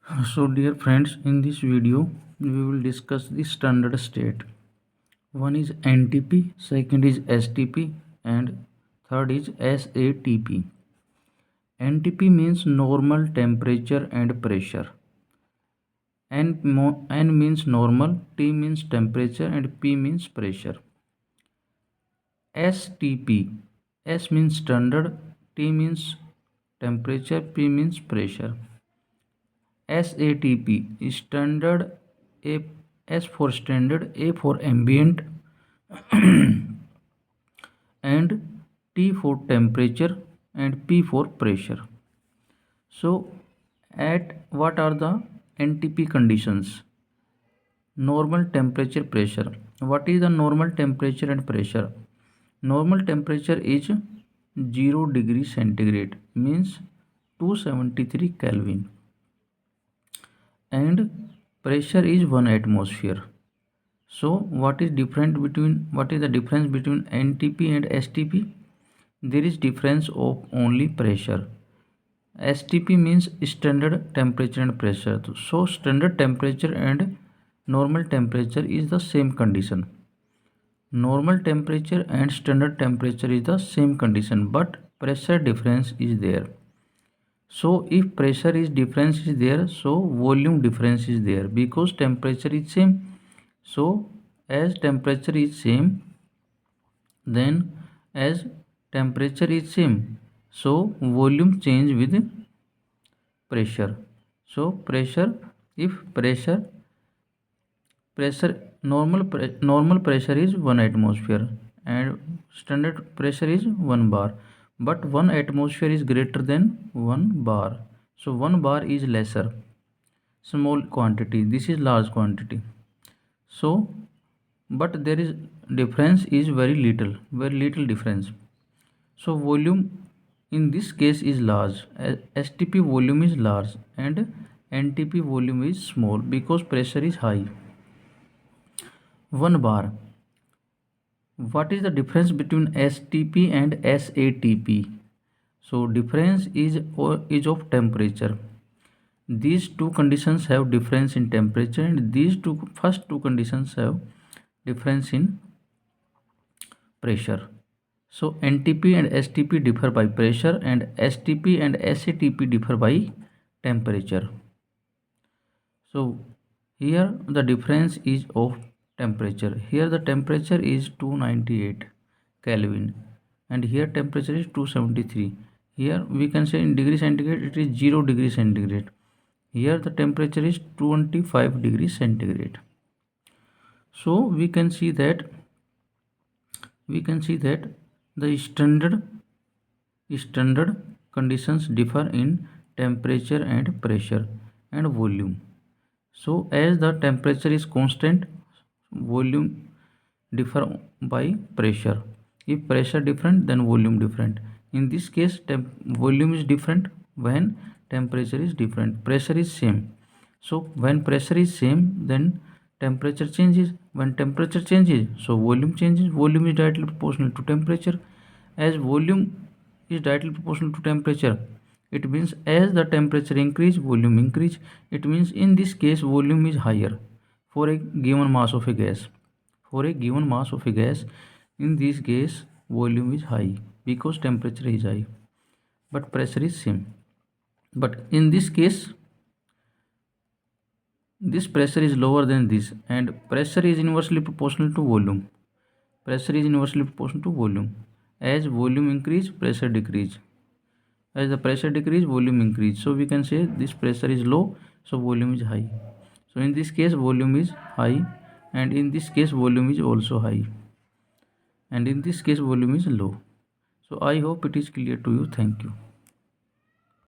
So dear friends, in this video we will discuss the standard state. One is NTP, second is STP, and third is SATP. NTP means normal temperature and pressure. N means normal, T means temperature, and P means pressure. STP, S means standard, T means temperature, P means pressure. SATP is standard, A, S for standard, A for ambient, and T for temperature, and P for pressure. So, at what are the NTP conditions? Normal temperature, pressure. What is the normal temperature and pressure? Normal temperature is 0 degree centigrade, means 273 Kelvin, and pressure is 1 atmosphere. So what is the difference between NTP and STP? There is difference of only pressure. STP means standard temperature and pressure. So standard temperature and normal temperature is the same condition. Normal temperature and standard temperature is the same condition, but pressure difference is there. So if pressure is difference is there, so volume difference is there, because temperature is same. So as temperature is same, then as temperature is same, so volume change with pressure. So if pressure normal pressure is 1 atmosphere and standard pressure is 1 bar, but 1 atmosphere is greater than 1 bar, so 1 bar is lesser, small quantity, this is large quantity. So but there is difference is very little difference. So volume in this case is large, STP volume is large and NTP volume is small because pressure is high. 1 bar. What is the difference between STP and SATP? So difference is of temperature. These two conditions have difference in temperature, and these first two conditions have difference in pressure. So NTP and STP differ by pressure, and STP and SATP differ by temperature. So here the difference is of temperature. Here the temperature is 298 Kelvin, and here temperature is 273. Here we can say in degree centigrade it is 0 degree centigrade. Here the temperature is 25 degrees centigrade. So we can see that the standard conditions differ in temperature and pressure and volume. So as the temperature is constant, volume differ by pressure. If pressure different, then volume different. In this case, volume is different when temperature is different. Pressure is same. So when pressure is same, then temperature changes. When temperature changes, so volume changes. Volume is directly proportional to temperature. As volume is directly proportional to temperature, it means as the temperature increase, volume increase. It means in this case volume is higher for a given mass of a gas. For a given mass of a gas, in this case volume is high because temperature is high, but pressure is same. But in this case, this pressure is lower than this, and pressure is inversely proportional to volume. Pressure is inversely proportional to volume. As volume increase, pressure decrease. As the pressure decrease, volume increase. So we can say this pressure is low, so volume is high. So in this case volume is high, and in this case volume is also high, and in this case volume is low. So I hope it is clear to you. Thank you.